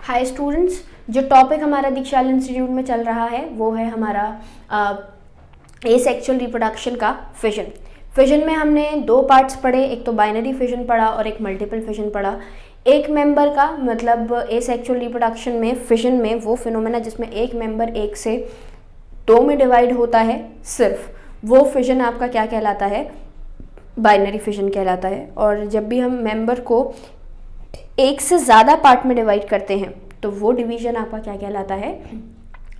Hi students, जो topic हमारा दीक्षाल institute में चल रहा है वो है हमारा एसेक्सुअल रिप्रोडक्शन का फिजन। फिजन में हमने दो पार्ट्स पढ़े, एक तो बाइनरी फिजन पढ़ा और एक मल्टीपल फिजन पढ़ा। एक मेंबर का मतलब एसेक्सुअल रिप्रोडक्शन में फिजन में वो फिनोमेना जिसमें एक मेंबर एक से दो में डिवाइड होता है, सिर्फ वो फिजन आपका क्या कहलाता है, बाइनरी फिजन कहलाता है। और जब भी हम मेंबर को एक से ज़्यादा पार्ट में डिवाइड करते हैं तो वो डिवीजन आपका क्या कहलाता है,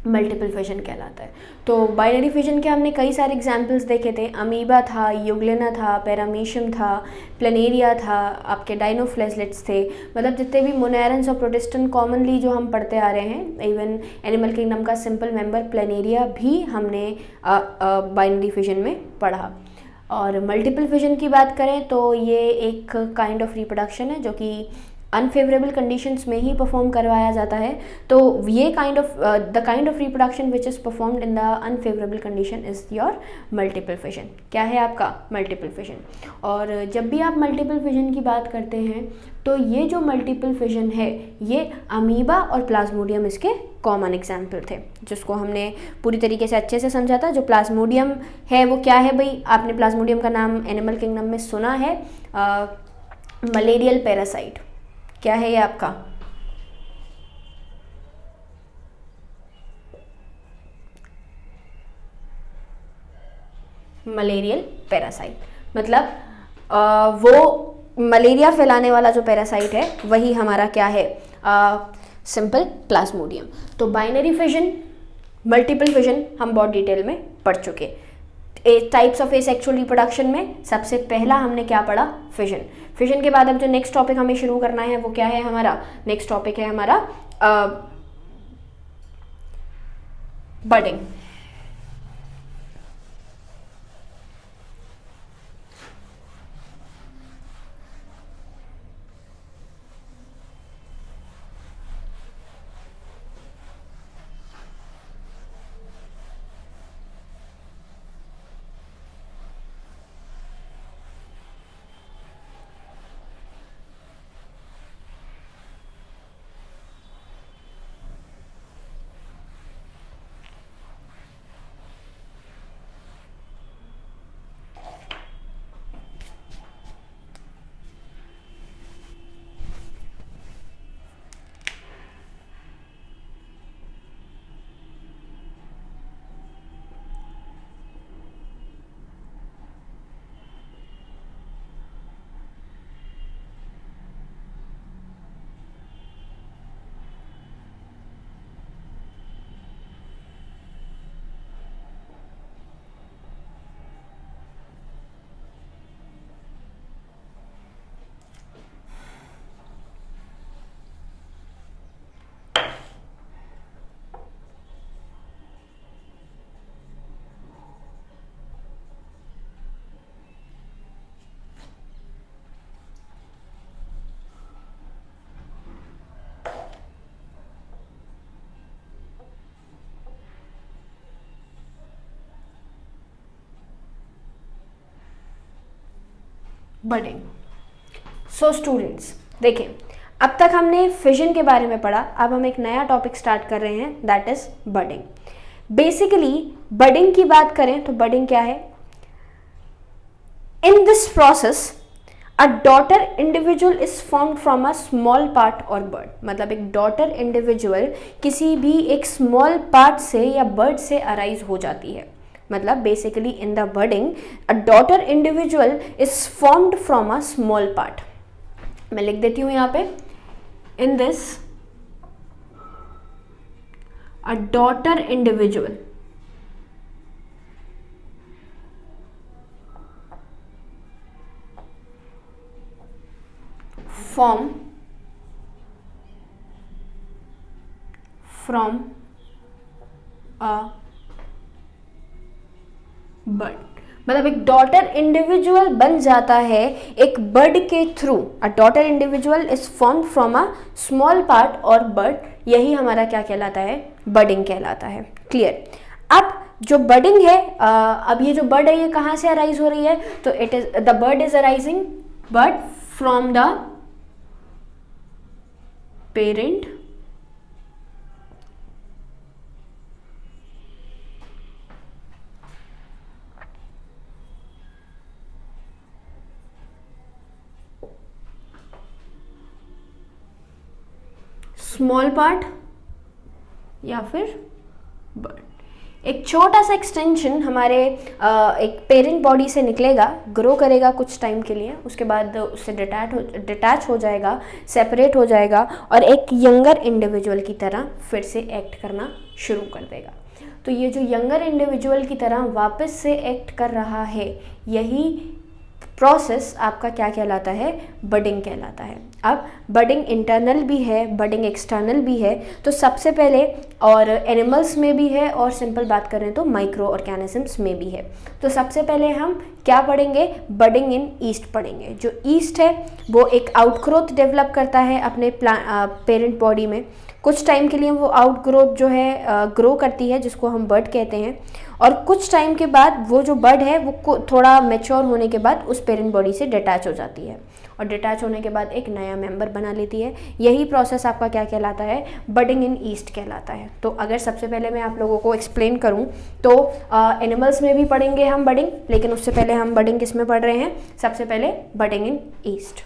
मल्टीपल फिजन कहलाता है। तो बाइनरी फिजन के हमने कई सारे एग्जांपल्स देखे थे। अमीबा था, यूग्लिना था, पैरामीशियम था, प्लेनेरिया था, आपके डाइनोफ्लेजलेट्स थे, मतलब जितने भी मोनेरन्स और प्रोटिस्टन कॉमनली जो हम पढ़ते आ रहे हैं। इवन एनिमल किंगडम का सिंपल मेंबर प्लेनेरिया भी हमने बाइनरी फिजन में पढ़ा। और मल्टीपल फिजन की बात करें तो ये एक काइंड ऑफ रिप्रोडक्शन है जो कि अनफेवरेबल कंडीशंस में ही परफॉर्म करवाया जाता है। तो ये the kind of reproduction which is performed in the unfavourable condition is your multiple fission. क्या है आपका मल्टीपल फिजन। और जब भी आप मल्टीपल फिजन की बात करते हैं तो ये जो मल्टीपल फिजन है ये अमीबा और प्लाज्मोडियम इसके कॉमन एग्जाम्पल थे, जिसको हमने पूरी तरीके से अच्छे से समझा था। जो प्लाज्मोडियम है वो क्या है भाई, आपने प्लाज्मोडियम का नाम एनिमल किंगडम में सुना है, मलेरियल पैरासाइट। क्या है ये आपका, मलेरियल पैरासाइट। मतलब वो मलेरिया फैलाने वाला जो पैरासाइट है वही हमारा क्या है, सिंपल प्लाज्मोडियम। तो बाइनरी फिजन, मल्टीपल फिजन हम बहुत डिटेल में पढ़ चुके। टाइप्स ऑफ एसेक्सुअल रिप्रोडक्शन में सबसे पहला हमने क्या पढ़ा, फिजन। फिजन के बाद अब जो नेक्स्ट टॉपिक हमें शुरू करना है वो क्या है हमारा, नेक्स्ट टॉपिक है हमारा बडिंग। बडिंग। सो स्टूडेंट्स देखें, अब तक हमने फिजन के बारे में पढ़ा, अब हम एक नया टॉपिक स्टार्ट कर रहे हैं, that is budding. Basically budding की बात करें तो बडिंग क्या है, in this process a daughter individual is formed from a small part और बर्ड। मतलब एक डॉटर इंडिविजुअल किसी भी एक स्मॉल पार्ट से या बर्ड से अराइज हो जाती है। मतलब basically in the budding a daughter individual is formed from a small part. मैं लिख देती हूं यहां पे, in this a daughter individual form from a bird. मतलब एक डॉटर इंडिविजुअल बन जाता है एक बर्ड के through. A daughter individual is formed from a small part और बर्ड, यही हमारा क्या कहलाता है, बडिंग कहलाता है। क्लियर। अब जो बडिंग है, अब ये जो बर्ड है ये कहाँ से अराइज हो रही है, तो it is the bird is arising but from the parent small part या फिर बड। एक छोटा सा एक्सटेंशन हमारे एक पेरेंट बॉडी से निकलेगा, ग्रो करेगा कुछ टाइम के लिए, उसके बाद उससे डिटैच हो जाएगा, सेपरेट हो जाएगा और एक यंगर इंडिविजुअल की तरह फिर से एक्ट करना शुरू कर देगा। तो ये जो यंगर इंडिविजुअल की तरह वापस से एक्ट कर रहा है, यही प्रोसेस आपका क्या कहलाता है, बडिंग कहलाता है। अब बडिंग इंटरनल भी है, बडिंग एक्सटर्नल भी है। तो सबसे पहले, और एनिमल्स में भी है और सिंपल बात करें तो माइक्रो ऑर्गेनिजम्स में भी है। तो सबसे पहले हम क्या पढ़ेंगे, बडिंग इन ईस्ट पढ़ेंगे। जो ईस्ट है वो एक आउटग्रोथ डेवलप करता है अपने पेरेंट बॉडी में। कुछ टाइम के लिए वो आउटग्रोथ जो है ग्रो करती है, जिसको हम बड कहते हैं, और कुछ टाइम के बाद वो जो बड है वो थोड़ा मैच्योर होने के बाद उस पेरेंट बॉडी से डिटैच हो जाती है और डिटैच होने के बाद एक नया मेंबर बना लेती है। यही प्रोसेस आपका क्या कहलाता है, बडिंग इन ईस्ट कहलाता है। तो अगर सबसे पहले मैं आप लोगों को एक्सप्लेन करूं तो एनिमल्स में भी पढ़ेंगे हम बडिंग, लेकिन उससे पहले हम बडिंग किस में पढ़ रहे हैं, सबसे पहले बडिंग इन ईस्ट।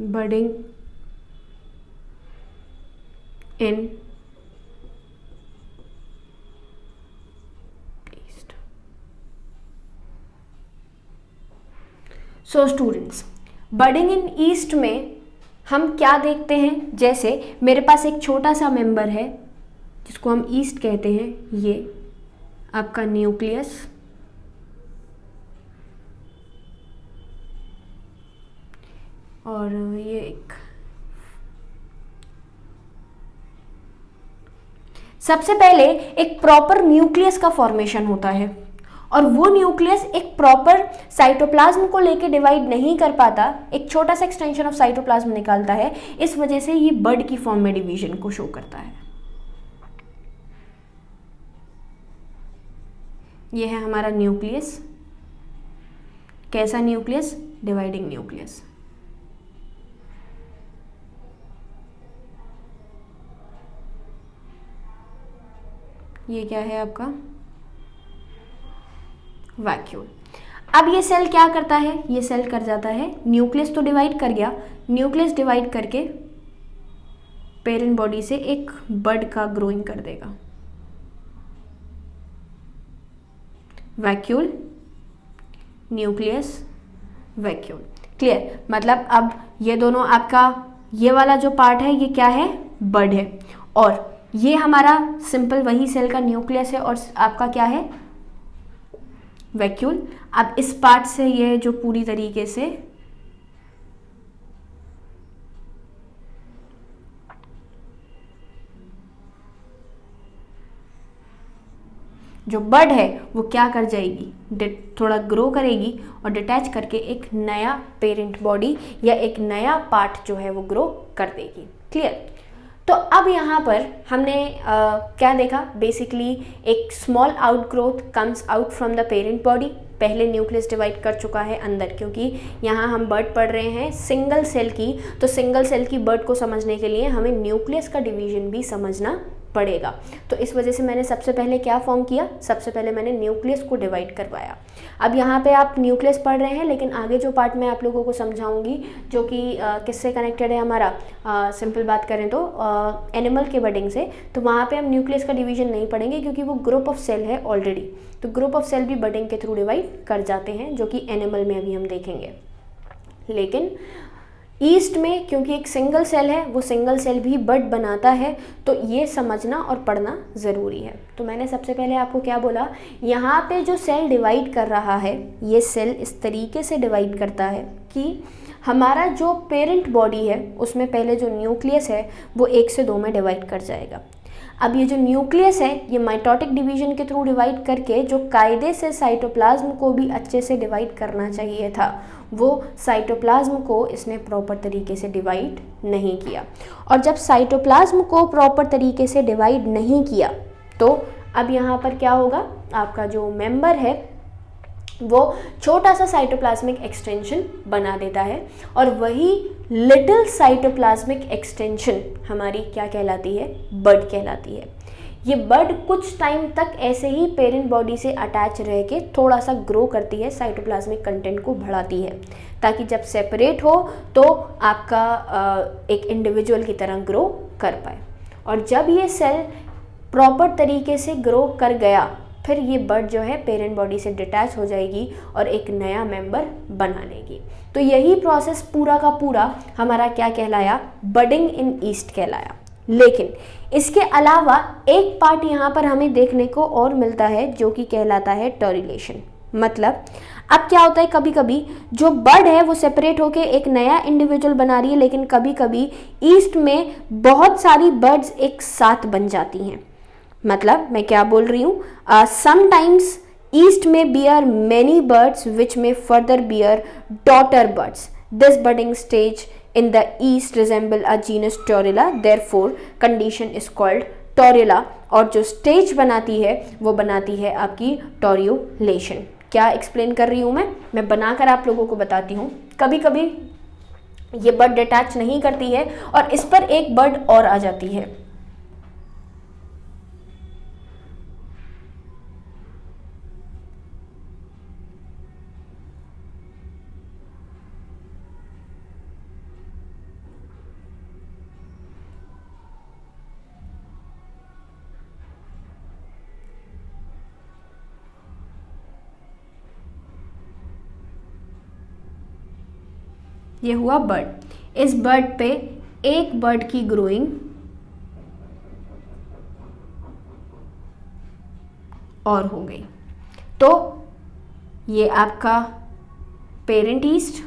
बडिंग इन ईस्ट। सो स्टूडेंट्स, बडिंग इन ईस्ट में हम क्या देखते हैं, जैसे मेरे पास एक छोटा सा मेंबर है जिसको हम ईस्ट कहते हैं, ये आपका न्यूक्लियस, और ये एक, सबसे पहले एक प्रॉपर न्यूक्लियस का फॉर्मेशन होता है और वो न्यूक्लियस एक प्रॉपर साइटोप्लाज्म को लेके डिवाइड नहीं कर पाता, एक छोटा सा एक्सटेंशन ऑफ साइटोप्लाज्म निकालता है। इस वजह से ये बड की फॉर्म में डिवीजन को शो करता है। ये है हमारा न्यूक्लियस। कैसा न्यूक्लियस, डिवाइडिंग न्यूक्लियस। ये क्या है आपका, वैक्यूल। अब ये सेल क्या करता है, ये सेल कर जाता है, न्यूक्लियस तो डिवाइड कर गया, न्यूक्लियस डिवाइड करके पेरेंट बॉडी से एक बड का ग्रोइंग कर देगा। Vacuole, nucleus, vacuole. क्लियर, मतलब अब ये दोनों आपका, ये वाला जो पार्ट है ये क्या है, बड है, और ये हमारा सिंपल वही सेल का न्यूक्लियस है और आपका क्या है, वैक्यूल। अब इस पार्ट से ये जो पूरी तरीके से जो बड है वो क्या कर जाएगी, थोड़ा ग्रो करेगी और डिटैच करके एक नया पेरेंट बॉडी या एक नया पार्ट जो है वो ग्रो कर देगी। क्लियर। तो अब यहाँ पर हमने क्या देखा, बेसिकली एक small outgrowth comes out from the parent body. पहले न्यूक्लियस डिवाइड कर चुका है अंदर, क्योंकि यहाँ हम बर्ड पढ़ रहे हैं सिंगल सेल की, तो सिंगल सेल की बर्ड को समझने के लिए हमें न्यूक्लियस का डिवीजन भी समझना पड़ेगा। तो इस वजह से मैंने सबसे पहले क्या फॉर्म किया, सबसे पहले मैंने न्यूक्लियस को डिवाइड करवाया। अब यहाँ पे आप न्यूक्लियस पढ़ रहे हैं, लेकिन आगे जो पार्ट मैं आप लोगों को समझाऊंगी जो कि किससे कनेक्टेड है हमारा, सिंपल बात करें तो एनिमल के बडिंग से, तो वहाँ पे हम न्यूक्लियस का डिवीजन नहीं पढ़ेंगे क्योंकि वो ग्रुप ऑफ सेल है ऑलरेडी। तो ग्रुप ऑफ सेल भी बडिंग के थ्रू डिवाइड कर जाते हैं, जो कि एनिमल में अभी हम देखेंगे। लेकिन ईस्ट में क्योंकि एक सिंगल सेल है, वो सिंगल सेल भी बड बनाता है, तो ये समझना और पढ़ना ज़रूरी है। तो मैंने सबसे पहले आपको क्या बोला, यहाँ पे जो सेल डिवाइड कर रहा है, ये सेल इस तरीके से डिवाइड करता है कि हमारा जो पेरेंट बॉडी है उसमें पहले जो न्यूक्लियस है वो 1 से 2 में डिवाइड कर जाएगा। अब ये जो न्यूक्लियस है ये माइटोटिक डिवीजन के थ्रू डिवाइड करके जो कायदे से साइटोप्लाज्म को भी अच्छे से डिवाइड करना चाहिए था, वो साइटोप्लाज्म को इसने प्रॉपर तरीके से डिवाइड नहीं किया। और जब साइटोप्लाज्म को प्रॉपर तरीके से डिवाइड नहीं किया तो अब यहाँ पर क्या होगा, आपका जो मेंबर है वो छोटा सा साइटोप्लाज्मिक एक्सटेंशन बना देता है, और वही लिटिल साइटोप्लाज्मिक एक्सटेंशन हमारी क्या कहलाती है, बड कहलाती है। ये बड कुछ टाइम तक ऐसे ही पेरेंट बॉडी से अटैच रह के थोड़ा सा ग्रो करती है, साइटोप्लाज्मिक कंटेंट को बढ़ाती है, ताकि जब सेपरेट हो तो आपका एक इंडिविजुअल की तरह ग्रो कर पाए। और जब ये सेल प्रॉपर तरीके से ग्रो कर गया, फिर ये बड जो है पेरेंट बॉडी से डिटैच हो जाएगी और एक नया मेंबर बना लेगी। तो यही प्रोसेस पूरा का पूरा हमारा क्या कहलाया, बडिंग इन ईस्ट कहलाया। लेकिन इसके अलावा एक पार्ट यहाँ पर हमें देखने को और मिलता है जो कि कहलाता है टॉर्युलेशन। मतलब अब क्या होता है, कभी कभी जो बड है वो सेपरेट होके एक नया इंडिविजुअल बना रही है, लेकिन कभी कभी ईस्ट में बहुत सारी बर्ड्स एक साथ बन जाती हैं। मतलब मैं क्या बोल रही हूँ, sometimes yeast may bear many buds which may further bear daughter buds. This budding stage in the east resemble a genus Torula, therefore condition is called Torula। और जो स्टेज बनाती है वो बनाती है आपकी टॉर्युलेशन। क्या एक्सप्लेन कर रही हूँ मैं बनाकर आप लोगों को बताती हूँ। कभी कभी ये बर्ड डिटैच नहीं करती है और इस पर एक बर्ड और आ जाती है। ये हुआ बर्ड। इस बर्ड पे एक बर्ड की ग्रोइंग और हो गई, तो ये आपका parent east,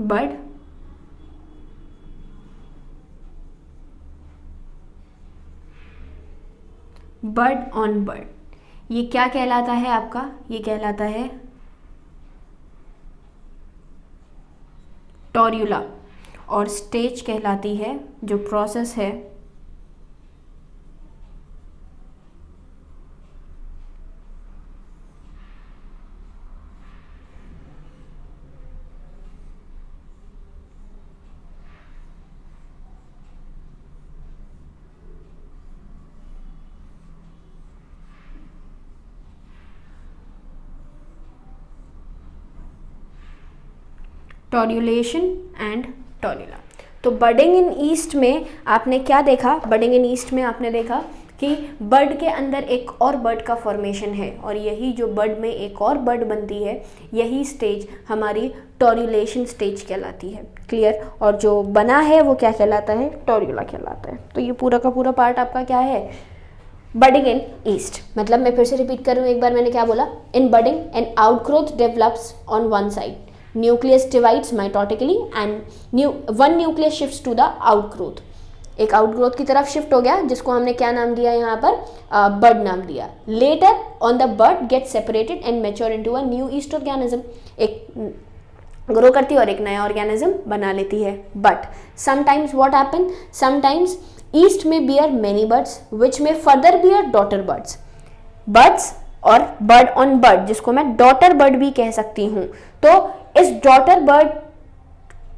bird, bird on bird, ये क्या कहलाता है आपका, ये कहलाता है टॉर्युला। और स्टेज कहलाती है जो प्रोसेस है टॉर्युलेशन एंड टॉर्युला। तो बडिंग इन ईस्ट में आपने क्या देखा, बडिंग इन ईस्ट में आपने देखा कि बर्ड के अंदर एक और बर्ड का फॉर्मेशन है, और यही जो बर्ड में एक और बर्ड बनती है, यही स्टेज हमारी टॉर्युलेशन स्टेज कहलाती है। क्लियर। और जो बना है वो क्या कहलाता है, टॉर्युला कहलाता है। तो ये पूरा का पूरा पार्ट आपका क्या है, बडिंग इन ईस्ट। मतलब मैं फिर से रिपीट कर रही हूँ एक बार, मैंने क्या बोला, in budding an outgrowth develops on one side, nucleus divides mitotically and one nucleus shifts to the outgrowth. एक आउटग्रोथ की तरफ शिफ्ट हो गया, जिसको हमने क्या नाम दिया यहाँ पर, बर्ड नाम दिया। Later on the bud get separated and mature into a new yeast organism, एक ग्रो करती है और एक नया ऑर्गेनिज्म बना लेती है। But sometimes what happen, sometimes yeast may bear many buds which may further bear daughter buds. Buds और बर्ड ऑन बर्ड, जिसको मैं डॉटर बर्ड भी कह सकती हूँ। तो इस डॉटर बर्ड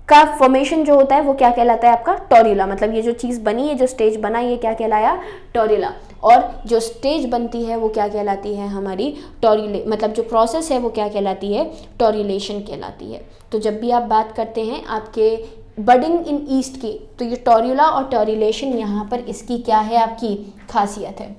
का फॉर्मेशन जो होता है वो क्या कहलाता है आपका, टॉर्युला। मतलब ये जो चीज़ बनी है, जो स्टेज बना, ये क्या कहलाया, टॉर्युला। और जो स्टेज बनती है वो क्या कहलाती है, हमारी मतलब जो प्रोसेस है वो क्या कहलाती है, टॉर्युलेशन कहलाती है। तो जब भी आप बात करते हैं आपके बडिंग इन ईस्ट की, तो ये टॉर्युला और टॉर्युलेशन यहाँ पर इसकी क्या है, आपकी खासियत है।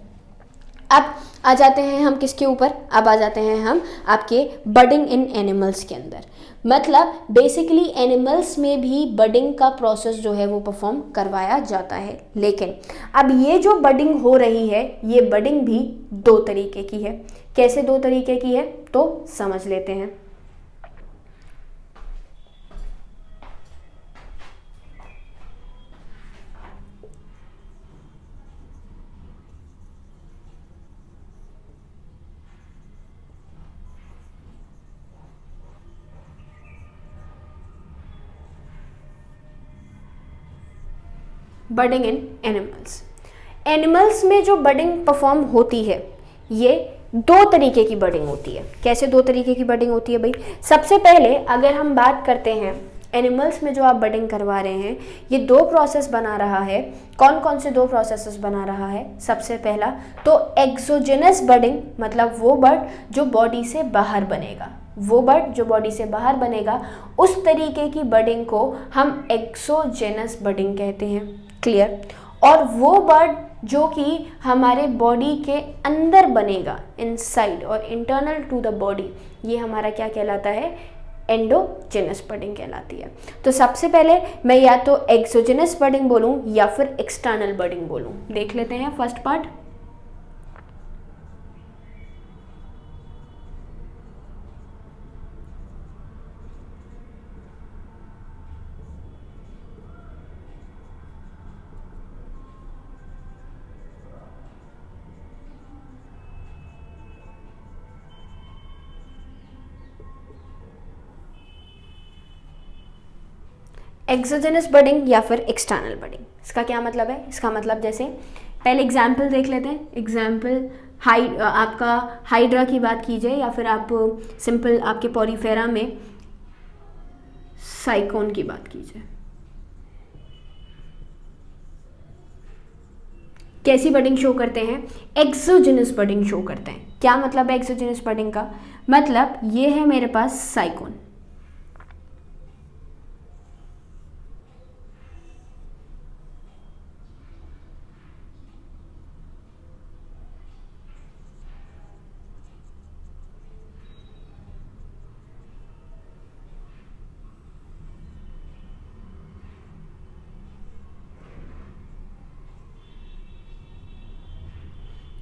अब आ जाते हैं हम किसके ऊपर, अब आ जाते हैं हम आपके बडिंग इन एनिमल्स के अंदर। मतलब बेसिकली एनिमल्स में भी बडिंग का प्रोसेस जो है वो परफॉर्म करवाया जाता है। लेकिन अब ये जो बडिंग हो रही है, ये बडिंग भी दो तरीके की है। कैसे दो तरीके की है, तो समझ लेते हैं। बडिंग इन एनिमल्स। एनिमल्स में जो बडिंग परफॉर्म होती है ये दो तरीके की बडिंग होती है। कैसे दो तरीके की बडिंग होती है भाई? सबसे पहले अगर हम बात करते हैं एनिमल्स में जो आप बडिंग करवा रहे हैं, ये दो प्रोसेस बना रहा है। कौन कौन से दो प्रोसेसेस बना रहा है? सबसे पहला तो एक्सोजेनस बडिंग, मतलब वो बर्ड जो बॉडी से बाहर बनेगा, वो बर्ड जो बॉडी से बाहर बनेगा, उस तरीके की बडिंग को हम एक्सोजेनस बडिंग कहते हैं। क्लियर? और वो बर्ड जो कि हमारे बॉडी के अंदर बनेगा, इनसाइड और इंटरनल टू द बॉडी, ये हमारा क्या कहलाता है? एंडोजेनस बडिंग कहलाती है। तो सबसे पहले मैं या तो एक्सोजेनस बडिंग बोलूं या फिर एक्सटर्नल बडिंग बोलूं। देख लेते हैं फर्स्ट पार्ट। एक्सोजेनस बडिंग या फिर एक्सटर्नल बडिंग, इसका क्या मतलब है? इसका मतलब जैसे पहले एग्जाम्पल देख लेते हैं। एग्जाम्पल आपका हाइड्रा की बात कीजिए या फिर आप सिंपल आपके पॉलीफेरा में साइकोन की बात कीजिए। कैसी बडिंग शो करते हैं? एक्सोजेनस बडिंग शो करते हैं। क्या मतलब है एक्सोजेनस बडिंग का? मतलब ये है मेरे पास साइकोन,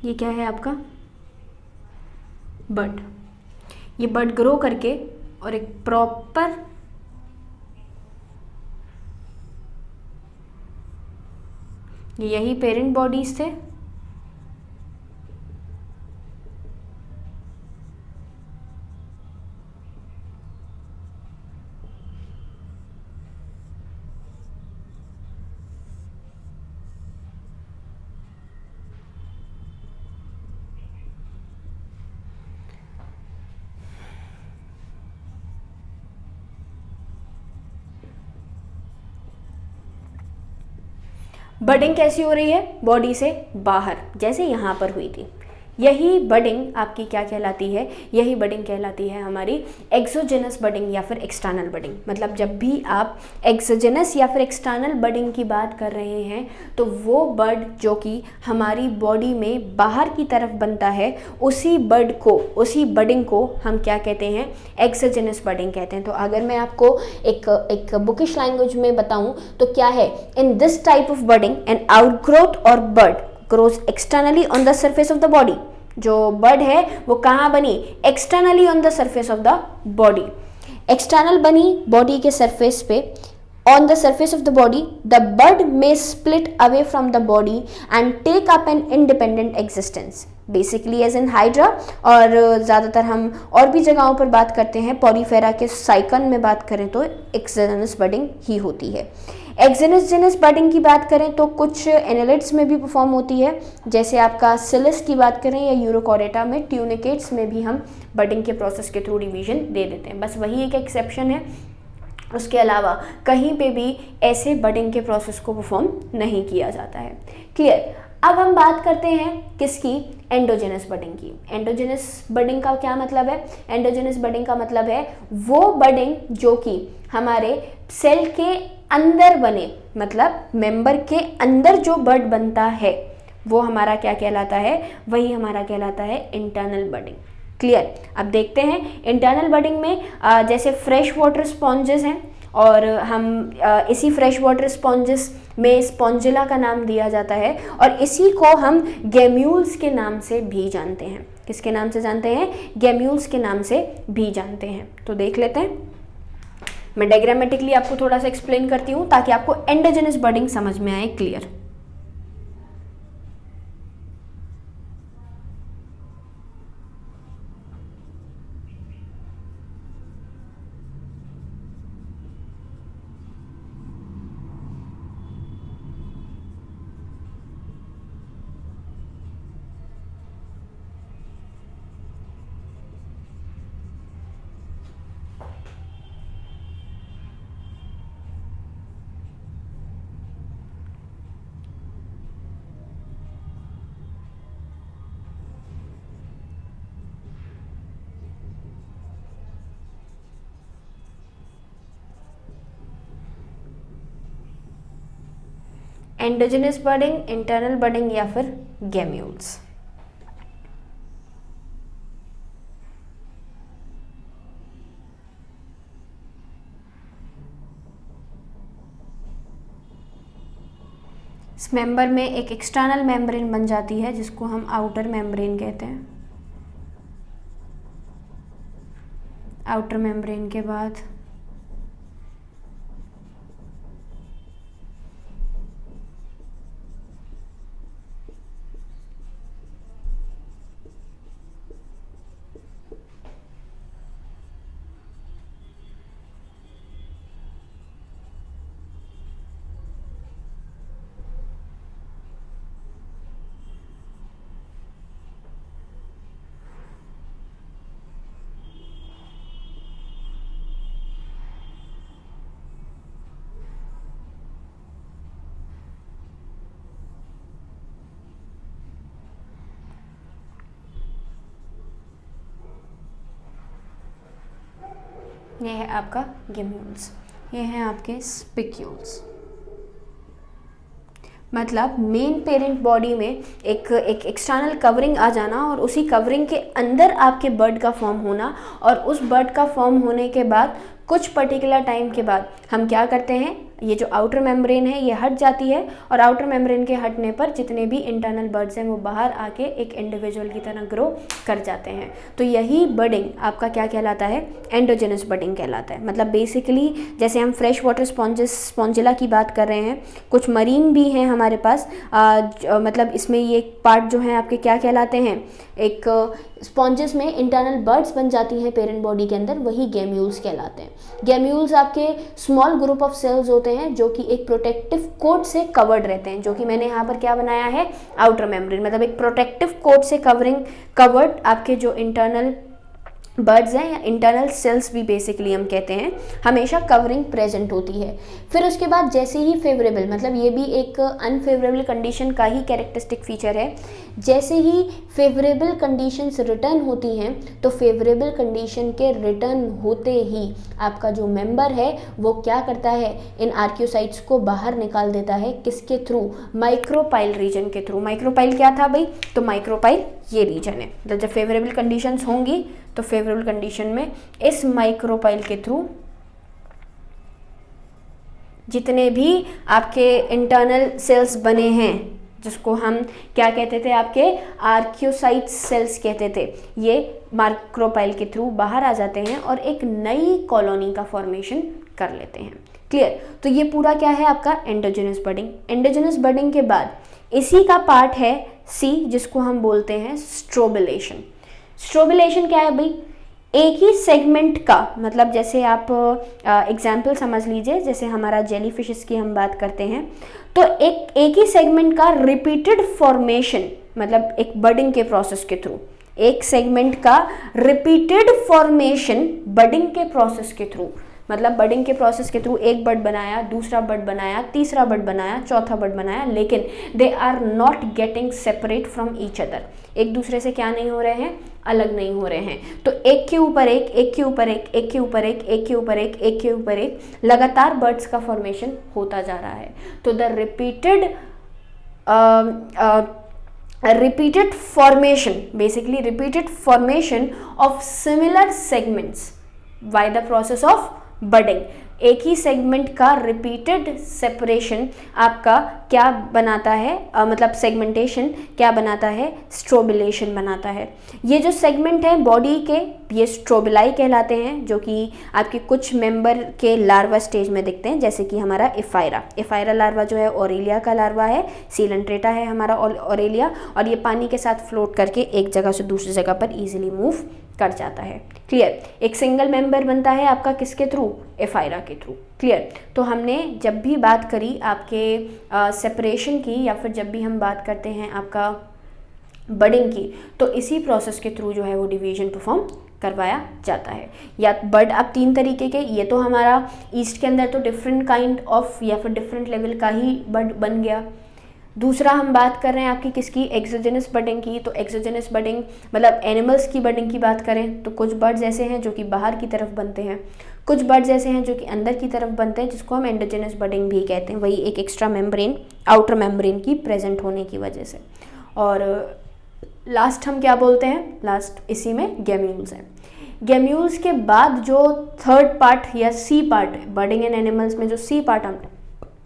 ये क्या है आपका? बड। ये बड ग्रो करके और एक प्रॉपर यही पेरेंट बॉडीज थे, बडिंग कैसी हो रही है? बॉडी से बाहर, जैसे यहाँ पर हुई थी। यही बडिंग आपकी क्या कहलाती है? यही बडिंग कहलाती है हमारी एक्सोजेनस बडिंग या फिर एक्सटर्नल बडिंग। मतलब जब भी आप एक्सोजेनस या फिर एक्सटर्नल बडिंग की बात कर रहे हैं तो वो बर्ड जो कि हमारी बॉडी में बाहर की तरफ बनता है, उसी बडिंग को हम क्या कहते हैं? एक्सोजेनस बडिंग कहते हैं। तो अगर मैं आपको एक बुकिश लैंग्वेज में बताऊं तो क्या है? In this type of budding an outgrowth और bud grows externally on the surface of the body। जो बर्ड है वो कहाँ बनी? Externally on the surface of the body. External बनी बॉडी के सरफेस पे, on the surface of the body the bud may split away from the body and take up an independent existence, basically as in hydra. और ज़्यादातर हम और भी जगहों पर बात करते हैं, पॉलीफेरा के साइकन में बात करें तो एक्सोजेनस बडिंग ही होती है। एक्सोजेनस बडिंग की बात करें तो कुछ एनालिड्स में भी परफॉर्म होती है, जैसे आपका सिलिस की बात करें या यूरोकोरेटा में, ट्यूनिकेट्स में भी हम बडिंग के प्रोसेस के थ्रू डिवीजन दे देते हैं। बस वही एक एक्सेप्शन है, उसके अलावा कहीं पे भी ऐसे बडिंग के प्रोसेस को परफॉर्म नहीं किया जाता है। क्लियर? अब हम बात करते हैं किसकी? एंडोजेनस बडिंग की। एंडोजेनस बडिंग का क्या मतलब है? एंडोजेनस बडिंग का मतलब है वो बडिंग जो कि हमारे सेल के अंदर बने, मतलब मेंबर के अंदर जो बर्ड बनता है वो हमारा क्या कहलाता है? वही हमारा कहलाता है इंटरनल बडिंग। क्लियर? अब देखते हैं इंटरनल बडिंग में जैसे फ्रेश वाटर स्पॉन्जेस हैं और हम इसी फ्रेश वाटर स्पॉन्जेस में स्पॉन्जिला का नाम दिया जाता है और इसी को हम गैम्यूल्स के नाम से भी जानते हैं। किसके नाम से जानते हैं? गैम्यूल्स के नाम से भी जानते हैं। तो देख लेते हैं, मैं डायग्रामेटिकली आपको थोड़ा सा एक्सप्लेन करती हूँ ताकि आपको एंडोजेनस बडिंग समझ में आए। Clear? Endogenous budding, internal budding या फिर गैम्यूल्स। इस मेंबर में एक एक्सटर्नल मेम्ब्रेन बन जाती है जिसको हम आउटर मेम्ब्रेन कहते हैं। आउटर मेम्ब्रेन के बाद ये है आपका गैम्यूल्स, ये हैं आपके स्पिक्यूल्स। मतलब मेन पेरेंट बॉडी में एक एक्सटर्नल कवरिंग आ जाना और उसी कवरिंग के अंदर आपके बर्ड का फॉर्म होना, और उस बर्ड का फॉर्म होने के बाद कुछ पर्टिकुलर टाइम के बाद हम क्या करते हैं, ये जो आउटर मेम्ब्रेन है ये हट जाती है, और आउटर मेम्ब्रेन के हटने पर जितने भी इंटरनल बर्ड्स हैं वो बाहर आके एक इंडिविजुअल की तरह ग्रो कर जाते हैं। तो यही बडिंग आपका क्या कहलाता है, एंडोजेनस बडिंग कहलाता है। मतलब बेसिकली जैसे हम फ्रेश वाटर स्पॉन्जिला की बात कर रहे हैं, कुछ मरीन भी हैं हमारे पास, मतलब इसमें ये पार्ट जो है आपके क्या कहलाते हैं, एक स्पॉन्जेस में इंटरनल बर्ड्स बन जाती हैं पेरेंट बॉडी के अंदर, वही गैम्यूल्स कहलाते हैं। गैम्यूल्स आपके स्मॉल ग्रुप ऑफ सेल्स होते हैं जो कि एक प्रोटेक्टिव कोट से कवर्ड रहते हैं, जो कि मैंने यहाँ पर क्या बनाया है, आउटर मेम्ब्रेन, मतलब एक प्रोटेक्टिव कोट से कवर्ड आपके जो इंटरनल बर्ड्स हैं या इंटरनल सेल्स भी बेसिकली हम कहते हैं, हमेशा कवरिंग प्रेजेंट होती है। फिर उसके बाद जैसे ही फेवरेबल, मतलब ये भी एक अनफेवरेबल कंडीशन का ही कैरेक्टरिस्टिक फीचर है, जैसे ही फेवरेबल कंडीशंस रिटर्न होती हैं तो फेवरेबल कंडीशन के रिटर्न होते ही आपका जो मेंबर है वो क्या करता है, इन आर्कियोसाइट्स को बाहर निकाल देता है। किसके थ्रू, माइक्रोपाइल रीजन के थ्रू। माइक्रोपाइल क्या था भाई, तो माइक्रोपाइल ये रीजन है। तो जब फेवरेबल कंडीशंस होंगी तो फेवरेबल कंडीशन में इस माइक्रोपाइल के थ्रू जितने भी आपके इंटरनल सेल्स बने हैं, जिसको हम क्या कहते थे, आपके आर्कियोसाइट सेल्स कहते थे, ये माइक्रोपाइल के थ्रू बाहर आ जाते हैं और एक नई कॉलोनी का फॉर्मेशन कर लेते हैं। क्लियर। तो ये पूरा क्या है आपका एंडोजेनस बडिंग। एंडोजेनस बडिंग के बाद इसी का पार्ट है सी, जिसको हम बोलते हैं स्ट्रोबिलेशन। स्ट्रोबिलेशन क्या है भाई, एक ही सेगमेंट का, मतलब जैसे आप एग्जाम्पल समझ लीजिए, जैसे हमारा जेलीफिशेस की हम बात करते हैं, तो एक ही सेगमेंट का रिपीटेड फॉर्मेशन, मतलब एक बडिंग के प्रोसेस के थ्रू, एक सेगमेंट का रिपीटेड फॉर्मेशन बडिंग के प्रोसेस के थ्रू, मतलब बडिंग के प्रोसेस के थ्रू एक बड बनाया, दूसरा बड बनाया, तीसरा बड बनाया, चौथा बड बनाया, लेकिन they are not getting separate from each other, एक दूसरे से क्या नहीं हो रहे हैं, अलग नहीं हो रहे हैं। तो एक के ऊपर एक, एक के ऊपर एक, एक के ऊपर एक, एक के ऊपर एक, एक के ऊपर एक, लगातार बर्ड्स का फॉर्मेशन होता जा रहा है। तो the repeated formation, basically repeated formation of similar segments by the process of budding, एक ही सेगमेंट का रिपीटेड सेपरेशन आपका क्या बनाता है, मतलब सेगमेंटेशन क्या बनाता है, स्ट्रोबिलेशन बनाता है। ये जो सेगमेंट है बॉडी के, ये स्ट्रोबिलाई कहलाते हैं, जो कि आपके कुछ मेंबर के लार्वा स्टेज में दिखते हैं, जैसे कि हमारा एफायरा लार्वा जो है ओरेलिया का लार्वा है, सीलेंट्रेटा है हमारा ओरेलिया, और ये पानी के साथ फ्लोट करके एक जगह से दूसरी जगह पर इजीली मूव कर जाता है। क्लियर। एक सिंगल मेंबर बनता है आपका किसके थ्रू, एफायरा के थ्रू। क्लियर। तो हमने जब भी बात करी आपके सेपरेशन की, या फिर जब भी हम बात करते हैं आपका बडिंग की, तो इसी प्रोसेस के थ्रू जो है वो डिवीजन परफॉर्म करवाया जाता है। या बर्ड अब तीन तरीके के, ये तो हमारा ईस्ट के अंदर तो डिफरेंट काइंड ऑफ या फिर डिफरेंट लेवल का ही बर्ड बन गया। दूसरा हम बात कर रहे हैं आपकी किसकी, एक्सोजेनस बडिंग की। तो एक्सोजेनस बडिंग मतलब एनिमल्स की बडिंग की बात करें तो कुछ बर्ड्स ऐसे हैं जो कि बाहर की तरफ बनते हैं, कुछ बड्स ऐसे हैं जो कि अंदर की तरफ बनते हैं, जिसको हम एंडोजेनस बडिंग भी कहते हैं, वही एक एक्स्ट्रा मेम्ब्रेन, आउटर मेम्ब्रेन की प्रेजेंट होने की वजह से। और लास्ट हम क्या बोलते हैं, लास्ट इसी में गेम्यूल्स हैं। गेम्यूल्स के बाद जो थर्ड पार्ट या सी पार्ट, बडिंग इन एनिमल्स में जो सी पार्ट हमने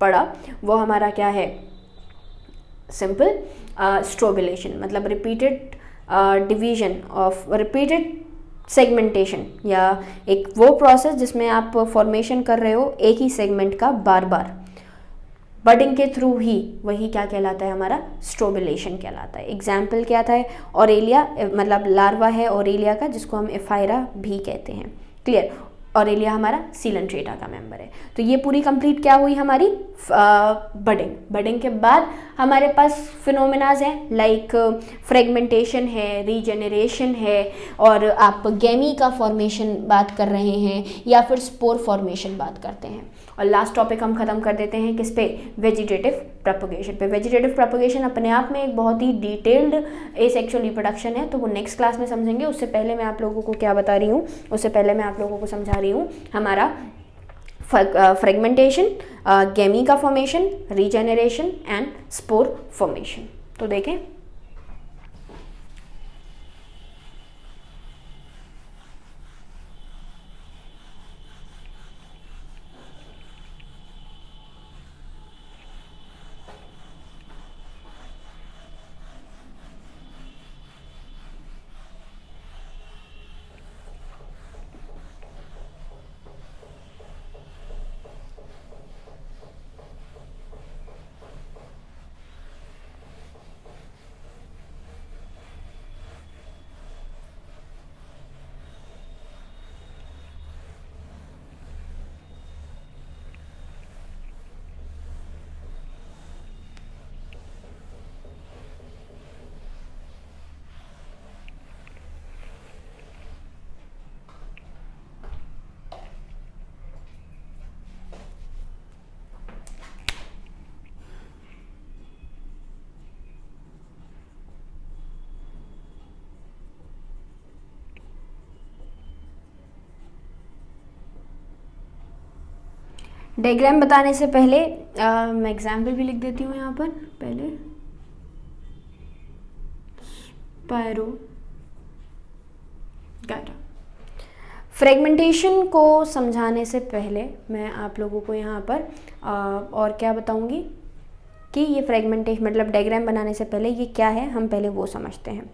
पढ़ा वो हमारा क्या है, सिंपल स्ट्रोबिलेशन, मतलब repeated division of, repeated segmentation, या एक वो प्रोसेस जिसमें आप फॉर्मेशन कर रहे हो एक ही सेगमेंट का बार बार बडिंग के थ्रू ही, वही क्या कहलाता है, हमारा स्ट्रोबिलेशन कहलाता है। एग्जाम्पल क्या था, ऑरेलिया, मतलब लार्वा है ऑरेलिया का, जिसको हम एफायरा भी कहते हैं। क्लियर, ऑरेलिया हमारा सीलेंट्रेटा का मेंबर है। तो ये पूरी कंप्लीट क्या हुई हमारी बडिंग। बडिंग के बाद हमारे पास फिनोमेनाज हैं, लाइक फ्रेगमेंटेशन है, रीजेनरेशन है, और आप गैमी का फॉर्मेशन बात कर रहे हैं, या फिर स्पोर फॉर्मेशन बात करते हैं। और लास्ट टॉपिक हम खत्म कर देते हैं किस पे, वेजिटेटिव प्रोपगेशन पे। वेजिटेटिव प्रोपगेशन अपने आप में एक बहुत ही डिटेल्ड एसेक्सुअल रिप्रोडक्शन है, तो वो नेक्स्ट क्लास में समझेंगे। उससे पहले मैं आप लोगों को क्या बता रही हूँ, उससे पहले मैं आप लोगों को समझा रही हूँ हमारा फ्रेगमेंटेशन, गैमी का formation, regeneration and spore formation. तो देखें, डायग्राम बताने से पहले मैं एग्जाम्पल भी लिख देती हूँ यहाँ पर पहले। स्पायरो गायरा। फ्रेगमेंटेशन को समझाने से पहले मैं आप लोगों को यहाँ पर और क्या बताऊँगी कि ये फ्रेगमेंटेशन मतलब डायग्राम बनाने से पहले ये क्या है, हम पहले वो समझते हैं।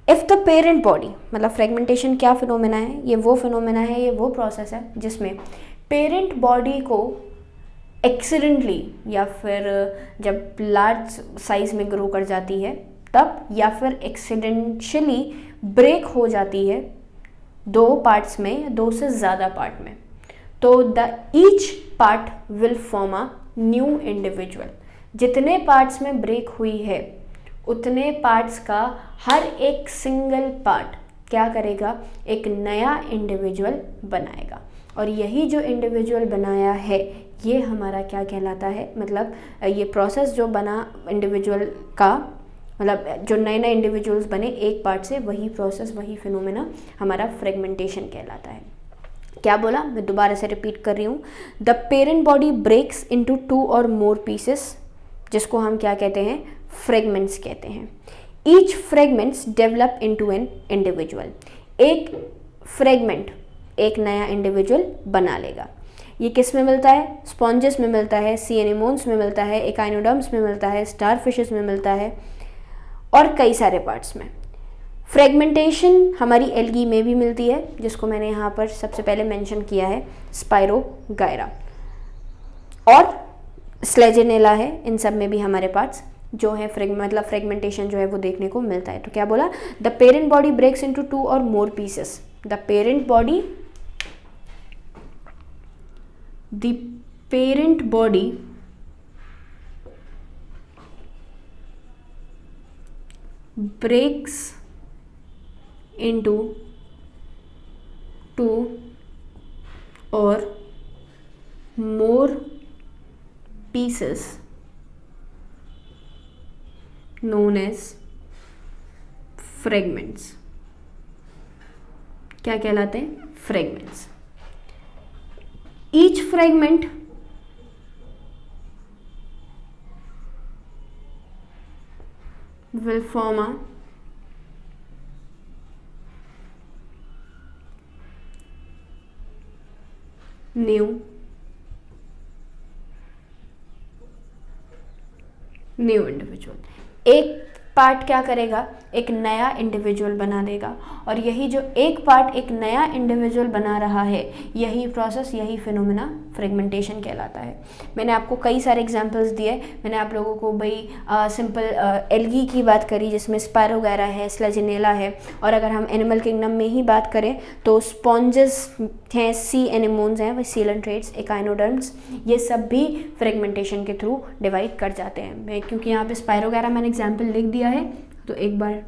इफ़ द पेरेंट बॉडी, मतलब फ्रेगमेंटेशन क्या फिनोमेना है, ये वो फिनोमेना है, ये वो प्रोसेस है जिसमें पेरेंट बॉडी को एक्सीडेंटली, या फिर जब लार्ज साइज में ग्रो कर जाती है तब, या फिर एक्सीडेंशियली ब्रेक हो जाती है दो पार्ट्स में, दो से ज़्यादा पार्ट में, तो the each part will form a new individual. जितने पार्ट्स में ब्रेक हुई है उतने पार्ट्स का हर एक सिंगल पार्ट क्या करेगा, एक नया इंडिविजुअल बनाएगा। और यही जो इंडिविजुअल बनाया है ये हमारा क्या कहलाता है, मतलब ये प्रोसेस जो बना इंडिविजुअल का, मतलब जो नए नए इंडिविजुअल्स बने एक पार्ट से, वही प्रोसेस, वही फिनोमेना हमारा फ्रेगमेंटेशन कहलाता है। क्या बोला, मैं दोबारा से रिपीट कर रही हूँ। The parent body breaks into 2 और मोर पीसेस, जिसको हम क्या कहते हैं, फ्रेगमेंट्स कहते हैं। Each fragments develop into an individual. एक फ्रेगमेंट एक नया इंडिविजुअल बना लेगा। ये किस में मिलता है, स्पॉन्जेस में मिलता है, सी एनिमोन्स में मिलता है, एकाइनोडर्म्स में मिलता है, स्टार फिशेस में मिलता है, और कई सारे पार्ट्स में। फ्रेगमेंटेशन हमारी एल्गी में भी मिलती है, जिसको मैंने यहाँ पर सबसे पहले मेंशन किया है, स्पायरो गायरा, और स्लेजेनेला है, इन सब में भी हमारे पार्ट्स जो है मतलब फ्रेगमेंटेशन जो है वो देखने को मिलता है। तो क्या बोला, the parent body breaks into 2 और more pieces. The parent body breaks into 2 or more pieces known as fragments। क्या कहलाते हैं, fragments. Each fragment will form a new individual. एक पार्ट क्या करेगा, एक नया इंडिविजुअल बना देगा, और यही जो एक पार्ट एक नया इंडिविजुअल बना रहा है, यही प्रोसेस, यही फिनोमेना फ्रेगमेंटेशन कहलाता है। मैंने आपको कई सारे एग्जांपल्स दिए। मैंने आप लोगों को भाई सिंपल एल्गी की बात करी जिसमें स्पायरोगैरा है, स्लेजिनेला है, और अगर हम एनिमल किंगडम में ही बात करें तो स्पॉन्जेस हैं, सी एनिमोन्स हैं, वही सीलेंट्रेट्स, एकाइनोडर्म्स, ये सब भी फ्रेगमेंटेशन के थ्रू डिवाइड कर जाते हैं। मैं क्योंकि यहाँ पे स्पायरोगैरा मैंने एग्जाम्पल लिख दिया है तो एक बार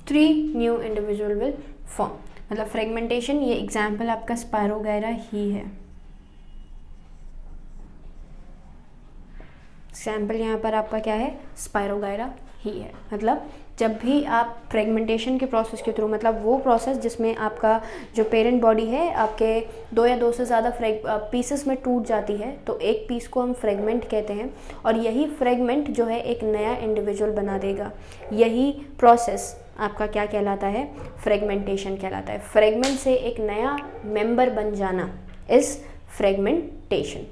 3 न्यू इंडिविजुअल विल फॉर्म। मतलब फ्रेगमेंटेशन, ये एग्जाम्पल आपका स्पायरोगैरा ही है। एग्जाम्पल यहाँ पर आपका क्या है, स्पायरोगैरा ही है। मतलब जब भी आप फ्रेगमेंटेशन के प्रोसेस के थ्रू, मतलब वो प्रोसेस जिसमें आपका जो पेरेंट बॉडी है आपके 2 या 2 से ज़्यादा पीसेस में टूट जाती है, तो एक पीस को हम फ्रेगमेंट कहते हैं, और यही फ्रेगमेंट जो है एक नया इंडिविजुअल बना देगा। यही प्रोसेस आपका क्या कहलाता है, फ्रेगमेंटेशन कहलाता है। फ्रेगमेंट से एक नया मेंबर बन जाना इस फ्रेगमेंटेशन।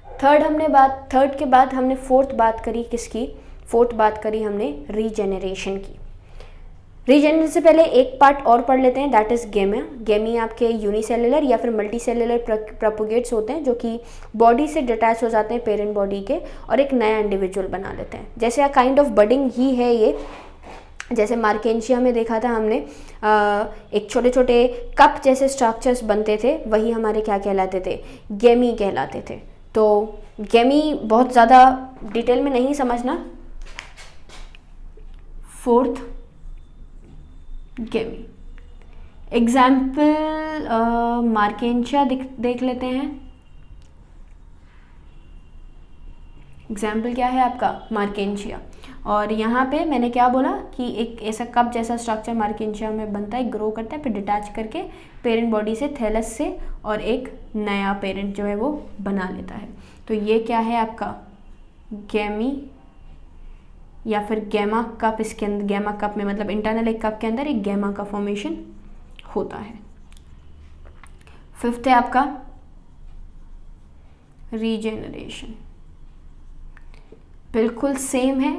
थर्ड के बाद हमने फोर्थ बात करी किसकी, फोर्थ बात करी हमने रीजेनरेशन की। रीजेनरेशन से पहले एक पार्ट और पढ़ लेते हैं, दैट इज गेमी। गेमी आपके यूनिसेलुलर या फिर मल्टीसेलुलर प्रोपोगेट्स होते हैं जो कि बॉडी से डिटैच हो जाते हैं पेरेंट बॉडी के, और एक नया इंडिविजुअल बना लेते हैं। जैसे अ काइंड ऑफ बडिंग ही है ये। जैसे मार्केंशिया में देखा था हमने, एक छोटे छोटे कप जैसे स्ट्रक्चर्स बनते थे, वही हमारे क्या कहलाते थे, गेमी कहलाते थे। तो गेमी बहुत ज़्यादा डिटेल में नहीं समझना। फोर्थ गेमी एग्जाम्पल मार्केंशिया देख लेते हैं। एग्जाम्पल क्या है आपका, मार्केंशिया। और यहाँ पे मैंने क्या बोला कि एक ऐसा कप जैसा स्ट्रक्चर मार्केंशिया में बनता है, ग्रो करता है, फिर डिटैच करके पेरेंट बॉडी से, थैलस से, और एक नया पेरेंट जो है वो बना लेता है। तो ये क्या है आपका, गेमी या फिर गैमा कप। इसके अंदर गैमा कप में मतलब इंटरनल एक कप के अंदर एक गैमा का फॉर्मेशन होता है। फिफ्थ है आपका रीजेनरेशन। बिल्कुल सेम है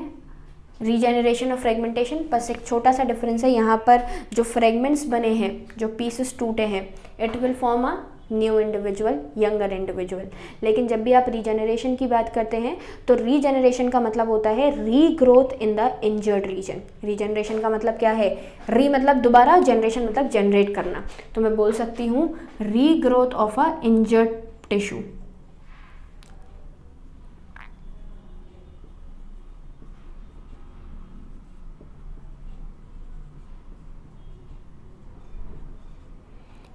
रीजेनरेशन और फ्रेगमेंटेशन, बस एक छोटा सा डिफरेंस है। यहाँ पर जो फ्रेगमेंट्स बने हैं, जो पीसेस टूटे हैं, it will form a new individual, younger individual. लेकिन जब भी आप रीजनरेशन की बात करते हैं तो रीजनरेशन का मतलब होता है regrowth in the injured region. Regeneration का मतलब क्या है? री मतलब दोबारा, जनरेशन मतलब जनरेट करना। तो मैं बोल सकती हूँ regrowth of a injured tissue.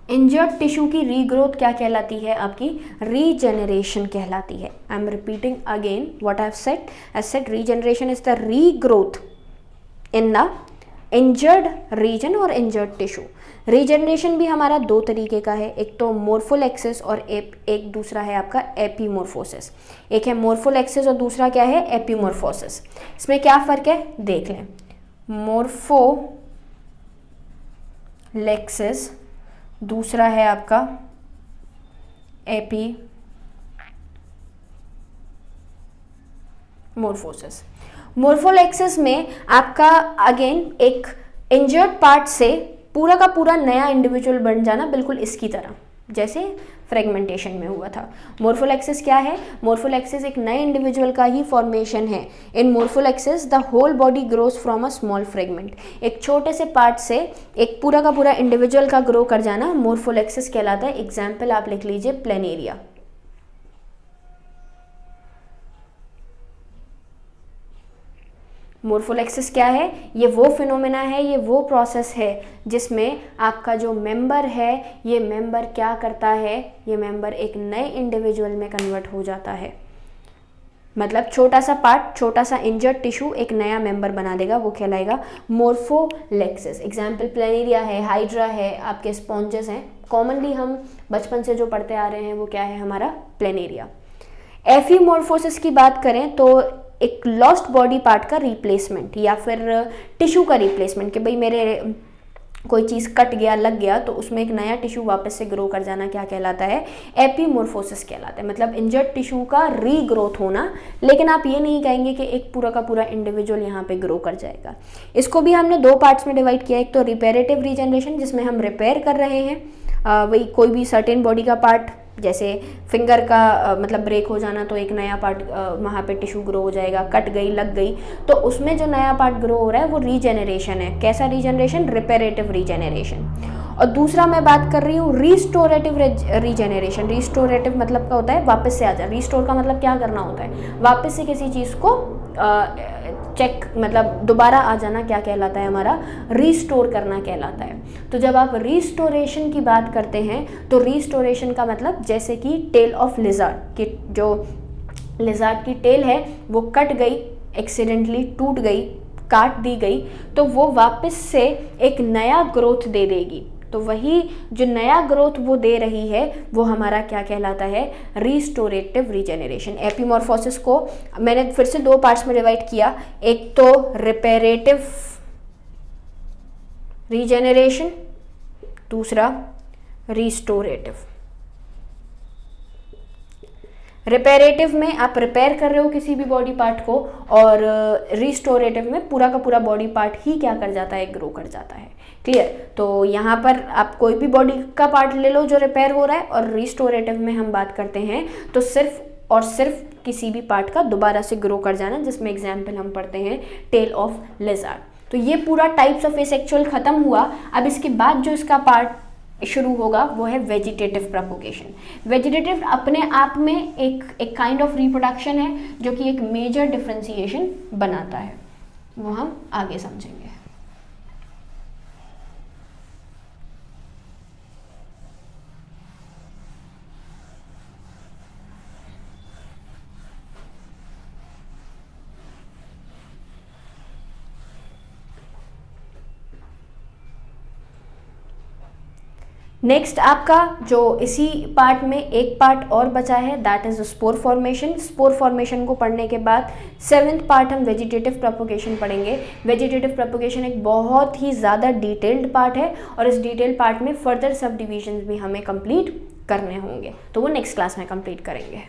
Injured tissue की रीग्रोथ क्या कहलाती है? आपकी रीजेनरेशन कहलाती है। I am repeating again what I have said. I said regeneration is the regrowth in the injured region और इंजर्ड टिश्यू। रीजेनरेशन भी हमारा दो तरीके का है, एक तो मोर्फोलेक्सिस और एक दूसरा है आपका एपीमोर्फोसिस। एक है मोर्फोलेक्सिस और दूसरा क्या है? एपीमोर्फोसिस। इसमें क्या फ़र्क है देख लें। मोर्फोलेक्सिस, दूसरा है आपका एपीमोर्फोसिस। मोर्फोलेक्सिस में आपका अगेन एक इंजर्ड पार्ट से पूरा का पूरा नया इंडिविजुअल बन जाना, बिल्कुल इसकी तरह जैसे फ्रेगमेंटेशन में हुआ था। मोर्फोलेक्सिस क्या है? मोर्फोलेक्सिस एक नए इंडिविजुअल का ही फॉर्मेशन है। In morpholaxis the whole body grows from a small fragment. एक छोटे से पार्ट से एक पूरा का पूरा इंडिविजुअल का ग्रो कर जाना मोर्फोलेक्सिस कहलाता है। एग्जाम्पल आप लिख लीजिए प्लेनेरिया। मोर्फोलेक्सिस क्या है? ये वो फिनोमेना है, ये वो प्रोसेस है जिसमें आपका जो मेंबर है, ये मेंबर क्या करता है? ये मेंबर एक नए इंडिविजुअल में कन्वर्ट हो जाता है। मतलब छोटा सा पार्ट, छोटा सा इंजर्ड टिश्यू एक नया मेंबर बना देगा, वो कहलाएगा मोर्फोलेक्सिस। एग्जाम्पल प्लेनेरिया है, हाइड्रा है, आपके स्पॉन्जेस हैं। कॉमनली हम बचपन से जो पढ़ते आ रहे हैं वो क्या है? हमारा प्लेनेरिया। एपीमोर्फोसिस की बात करें तो एक लॉस्ट बॉडी पार्ट का रिप्लेसमेंट या फिर टिश्यू का रिप्लेसमेंट, कि भाई मेरे कोई चीज़ कट गया, लग गया, तो उसमें एक नया टिश्यू वापस से ग्रो कर जाना क्या कहलाता है? एपीमोर्फोसिस कहलाता है। मतलब इंजर्ड टिश्यू का रीग्रोथ होना। लेकिन आप ये नहीं कहेंगे कि एक पूरा का पूरा इंडिविजुअल यहाँ पे ग्रो कर जाएगा। इसको भी हमने दो पार्ट्स में डिवाइड किया। एक तो रिपेरेटिव रीजनरेशन जिसमें हम रिपेयर कर रहे हैं, वही कोई भी सर्टेन बॉडी का पार्ट, जैसे फिंगर का मतलब ब्रेक हो जाना तो एक नया पार्ट वहाँ पे टिश्यू ग्रो हो जाएगा। कट गई, लग गई, तो उसमें जो नया पार्ट ग्रो हो रहा है वो रीजेनरेशन है। कैसा रीजेनरेशन? Reparative regeneration. और दूसरा मैं बात कर रही हूँ रिस्टोरेटिव रीजेनरेशन। रिस्टोरेटिव मतलब क्या होता है? वापस से आ जा। रिस्टोर का मतलब क्या करना होता है? वापस से किसी चीज़ को चेक, मतलब दोबारा आ जाना क्या कहलाता है? हमारा रिस्टोर करना कहलाता है। तो जब आप रिस्टोरेशन की बात करते हैं तो रिस्टोरेशन का मतलब जैसे कि टेल ऑफ लिजार्ड, कि जो लिजार्ड की टेल है वो कट गई, एक्सीडेंटली टूट गई, काट दी गई, तो वो वापस से एक नया ग्रोथ दे देगी। तो वही जो नया ग्रोथ वो दे रही है वो हमारा क्या कहलाता है? Restorative regeneration. एपीमोर्फोसिस को मैंने फिर से दो पार्ट्स में डिवाइड किया। एक तो रिपेरेटिव रीजेनरेशन, दूसरा रिस्टोरेटिव। रिपेरेटिव में आप रिपेयर कर रहे हो किसी भी बॉडी पार्ट को, और रिस्टोरेटिव में पूरा का पूरा बॉडी पार्ट ही क्या कर जाता है? ग्रो कर जाता है। क्लियर? तो यहाँ पर आप कोई भी बॉडी का पार्ट ले लो जो रिपेयर हो रहा है, और रिस्टोरेटिव में हम बात करते हैं तो सिर्फ और सिर्फ किसी भी पार्ट का दोबारा से ग्रो कर जाना, जिसमें एग्जाम्पल हम पढ़ते हैं टेल ऑफ लिजार्ड। तो ये पूरा टाइप्स ऑफ एसेक्सुअल खत्म हुआ। अब इसके बाद जो इसका पार्ट शुरू होगा वो है वेजिटेटिव प्रोपोगेशन। वेजिटेटिव अपने आप में एक काइंड ऑफ रिप्रोडक्शन है जो कि एक मेजर डिफरेंशिएशन बनाता है, वो हम आगे समझेंगे। नेक्स्ट आपका जो इसी पार्ट में एक पार्ट और बचा है, that is spore formation. Spore formation को पढ़ने के बाद 7th पार्ट हम वेजिटेटिव प्रोपोगेशन पढ़ेंगे। वेजिटेटिव प्रोपोगेशन एक बहुत ही ज़्यादा डिटेल्ड पार्ट है, और इस डिटेल्ड पार्ट में फर्दर सब डिविजन्स भी हमें कंप्लीट करने होंगे, तो वो नेक्स्ट क्लास में कंप्लीट करेंगे।